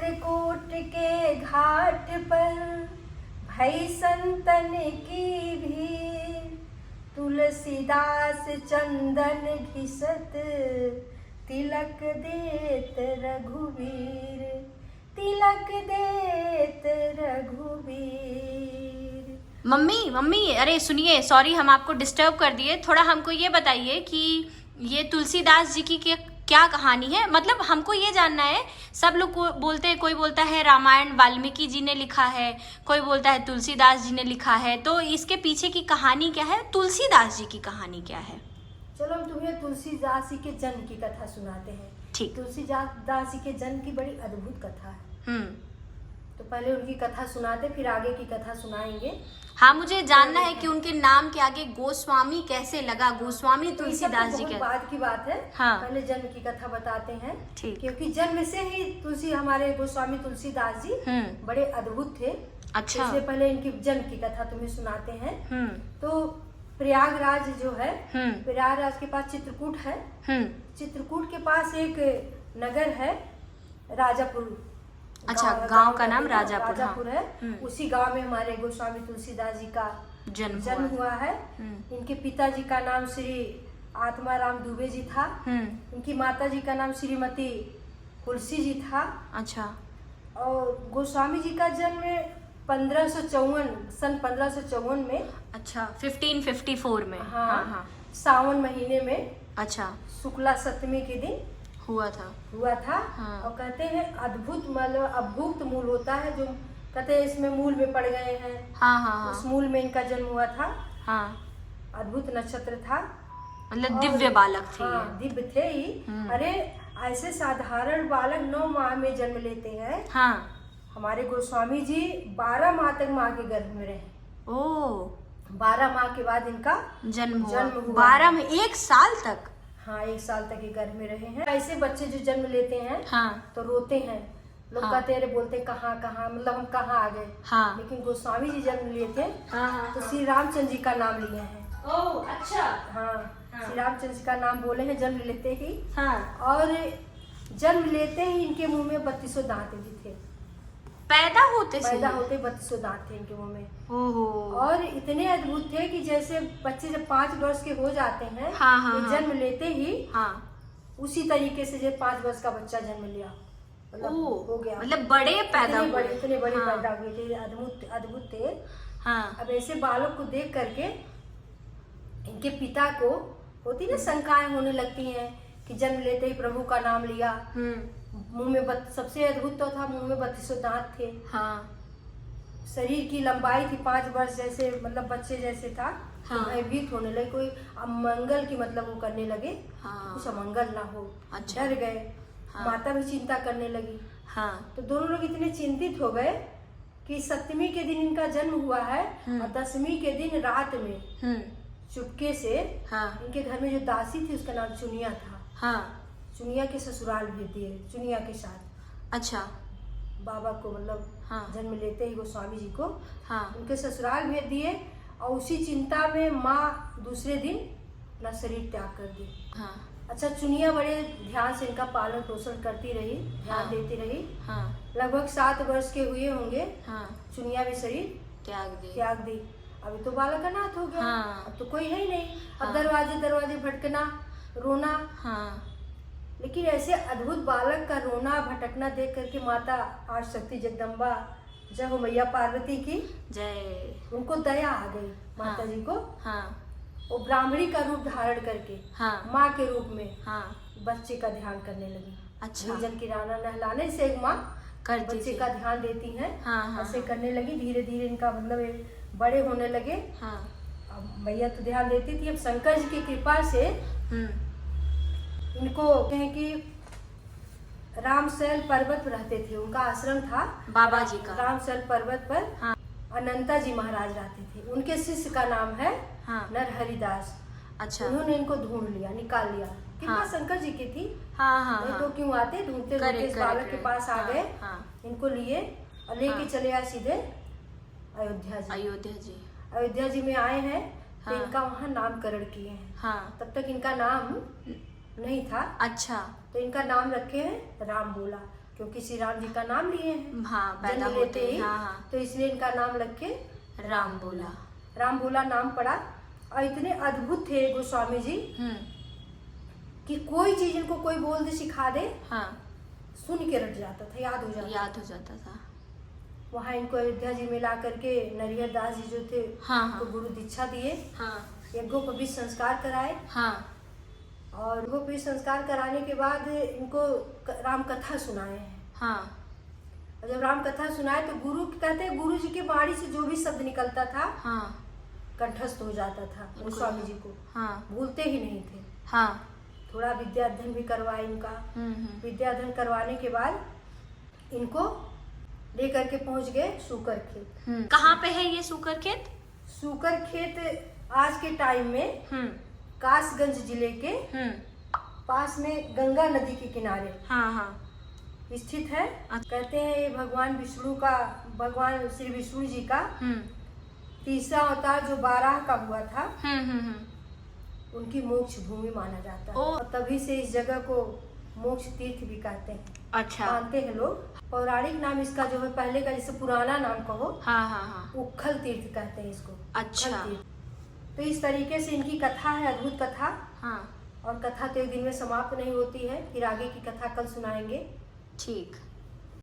चित्रकूट के घाट पर भई संतन की भीड़, तुलसीदास चंदन घिसत तिलक देत रघुवीर, तिलक देत रघुवीर। मम्मी मम्मी, अरे सुनिए, सॉरी हम आपको डिस्टर्ब कर दिए। थोड़ा हमको ये बताइए कि ये तुलसीदास जी की क्या कहानी है। मतलब हमको ये जानना है। सब लोग बोलते हैं, कोई बोलता है रामायण वाल्मीकि जी ने लिखा है, कोई बोलता है तुलसीदास जी ने लिखा है, तो इसके पीछे की कहानी क्या है, तुलसीदास जी की कहानी क्या है? चलो हम तुम्हें तुलसीदास जी के जन्म की कथा सुनाते हैं। ठीक। तुलसीदास जी के जन्म की बड़ी अद्भुत कथा है। तो पहले उनकी कथा सुनाते, फिर आगे की कथा सुनाएंगे। हाँ, मुझे जानना है कि उनके नाम के आगे गोस्वामी कैसे लगा, गोस्वामी तुलसीदास जी के के बाद की बात है। हाँ। पहले जन्म की कथा बताते हैं। ठीक। क्योंकि जन्म से ही हमारे गोस्वामी तुलसीदास जी बड़े अद्भुत थे। अच्छा। इसलिए पहले इनकी जन्म की कथा तुम्हें सुनाते हैं। तो प्रयागराज जो है, प्रयागराज के पास चित्रकूट है। चित्रकूट के पास एक नगर है राजापुर। अच्छा, गांव का नाम राजापुर है। उसी गांव में हमारे गोस्वामी तुलसीदास जी का जन्म हुआ है। इनके पिताजी का नाम श्री आत्माराम दुबे जी था। इनकी माता जी का नाम श्रीमती तुलसी जी था। अच्छा। और गोस्वामी जी का जन्म सन 1554 में। अच्छा, 1554 में। हाँ। सावन महीने में। अच्छा। शुक्ला सप्तमी के दिन हुआ था। हाँ। और कहते हैं अद्भुत, मतलब अभुक्त मूल होता है, जो कहते हैं इसमें मूल में पड़ गए हैं। हाँ। उस मूल में इनका जन्म हुआ था। हाँ। अद्भुत नक्षत्र था, मतलब दिव्य बालक थे। हाँ, दिव्य थे ही। अरे ऐसे साधारण बालक 9 माह में जन्म लेते हैं। हाँ। हमारे गोस्वामी जी 12 माह तक माँ के गर्भ में रहे। ओ, 12 माह के बाद इनका जन्म हुआ। 12 में 1 साल तक। हाँ, 1 साल तक ये गर्भ में रहे हैं। ऐसे बच्चे जो जन्म लेते हैं, हाँ, तो रोते हैं। लोग कहते हैं, बोलते कहाँ, मतलब हम कहाँ आ गए। हाँ। लेकिन गोस्वामी जी जन्म लिए थे। हाँ। तो श्री रामचंद्र जी का नाम लिए हैं। ओह, अच्छा। हाँ। श्री रामचंद्र जी का नाम बोले हैं जन्म लेते ही। हाँ। और जन्म लेते ही इनके मुंह में 32 दांत भी थे। पैदा होते 32 दांत थे इनके मुंह में। ओहो। और इतने अद्भुत थे कि जैसे बच्चे जब 5 वर्ष के हो जाते हैं, जन्म लेते ही, उसी तरीके से जब 5 वर्ष का बच्चा जन्म लिया, मतलब हो गया। मतलब बड़े पैदा हुए, इतने बड़े पैदा हुए थे, अद्भुत थे। हाँ। अब ऐसे बालक को देख करके इनके पिता को होती ना शंकाएं होने लगती हैं कि जन्म लेते ही प्रभु का नाम लिया। मुंह में सबसे अद्भुत तो था, मुंह में 32 दांत थे। हाँ। शरीर की लंबाई थी 5 वर्ष जैसे, मतलब बच्चे जैसे था। हाँ। भयभीत होने लगे, कोई अमंगल की मतलब वो करने लगे। हाँ। कुछ अमंगल ना हो। अच्छा। डर गए। हाँ। माता भी चिंता करने लगी। हाँ। तो दोनों लोग इतने चिंतित हो गए कि 7वीं के दिन इनका जन्म हुआ है, और 10वीं के दिन रात में चुपके से, हाँ, इनके घर में जो दासी थी उसका नाम चुनिया था। हाँ। चुनिया के ससुराल भेज दिए, चुनिया के साथ। अच्छा। बाबा को, मतलब हाँ, जन्म लेते ही गोस्वामी जी को, हाँ, उनके ससुराल भेज दिए। और उसी चिंता में माँ दूसरे दिन अपना शरीर त्याग कर दी। हाँ। अच्छा, चुनिया बड़े ध्यान से इनका पालन पोषण करती रही, ध्यान देती रही। हाँ। लगभग 7 वर्ष के हुए होंगे। हाँ। चुनिया भी शरीर त्याग दी। अभी तो बालक अनाथ हो गया। हाँ। अब तो कोई है ही नहीं। अब दरवाजे भटकना, रोना। हाँ। लेकिन ऐसे अद्भुत बालक का रोना भटकना देख करके माता आदिशक्ति जगदम्बा, जय हो मैया पार्वती की जय, उनको दया आ गई माता जी को। हाँ। वो ब्राह्मणी का रूप धारण करके, हाँ, माँ के रूप में, हाँ, बच्चे का ध्यान करने लगी। अच्छा। भोजन किराना नहलाने से एक माँ बच्चे का ध्यान देती है। हाँ। ऐसे करने लगी। धीरे धीरे इनका मतलब बड़े होने लगे। हाँ। अब मैया तो ध्यान देती थी। अब शंकर जी की कृपा से इनको कहें कि रामशैल पर्वत पर रहते थे, उनका आश्रम था बाबा जी का। रामशैल पर्वत पर, हाँ, अनंता जी महाराज रहते थे। उनके शिष्य का नाम है, हाँ, नरहरिदास। अच्छा। उन्होंने इनको ढूंढ लिया, निकाल लिया। कृपा, हाँ, शंकर जी की थी। हाँ। तो क्यों आते, ढूंढते इस बालक के पास आ गए। हाँ। इनको लिए और लेके चले आए सीधे अयोध्या जी में आए हैं। तो इनका वहाँ नामकरण किए हैं। हाँ। तब तक इनका नाम नहीं था। अच्छा। तो इनका नाम रखे हैं राम बोला। क्योंकि श्री राम जी का नाम लिए हैं, हाँ पैदा जन्म होते लेते ही, हाँ हाँ तो इसलिए इनका नाम रख के राम बोला। राम भोला नाम पड़ा। और इतने अद्भुत थे गोस्वामी जी कि कोई चीज इनको कोई बोल दे, सिखा दे, हाँ सुन के रट जाता था, याद हो जाता था। वहाँ इनको अयोध्या जी में ला करके नरिहर दास जी जो थे हाँ तो गुरु दीक्षा दिए, हाँ यज्ञोपवीत संस्कार कराए, हाँ और यज्ञोपवीत संस्कार कराने के बाद इनको राम कथा सुनाए हैं। हाँ और जब राम कथा सुनाए तो गुरु कहते हैं गुरु जी के वाणी से जो भी शब्द निकलता था हाँ कंठस्थ हो जाता था गोस्वामी जी को, हाँ भूलते ही नहीं थे। हाँ थोड़ा विद्या अध्ययन भी करवाए इनका। विद्या अध्ययन करवाने के बाद इनको लेकर के पहुंच गए सूकर खेत। कहाँ पे है ये सूकर खेत? सूकर खेत आज के टाइम में कासगंज जिले के पास में गंगा नदी के किनारे हाँ हाँ स्थित है। कहते हैं ये भगवान विष्णु का, भगवान श्री विष्णु जी का तीसरा अवतार जो 12 का हुआ था उनकी मोक्ष भूमि माना जाता है। और तभी से इस जगह को मोक्ष तीर्थ भी कहते हैं। अच्छा मानते हैं लोग। पौराणिक नाम इसका जो है पहले का, जैसे पुराना नाम कहो, हाँ हाँ हाँ उखल तीर्थ कहते हैं इसको। अच्छा। उखल तीर्थ। तो इस तरीके से इनकी कथा है, अद्भुत कथा। हाँ और कथा तो एक दिन में समाप्त नहीं होती है, फिर आगे की कथा कल सुनाएंगे। ठीक।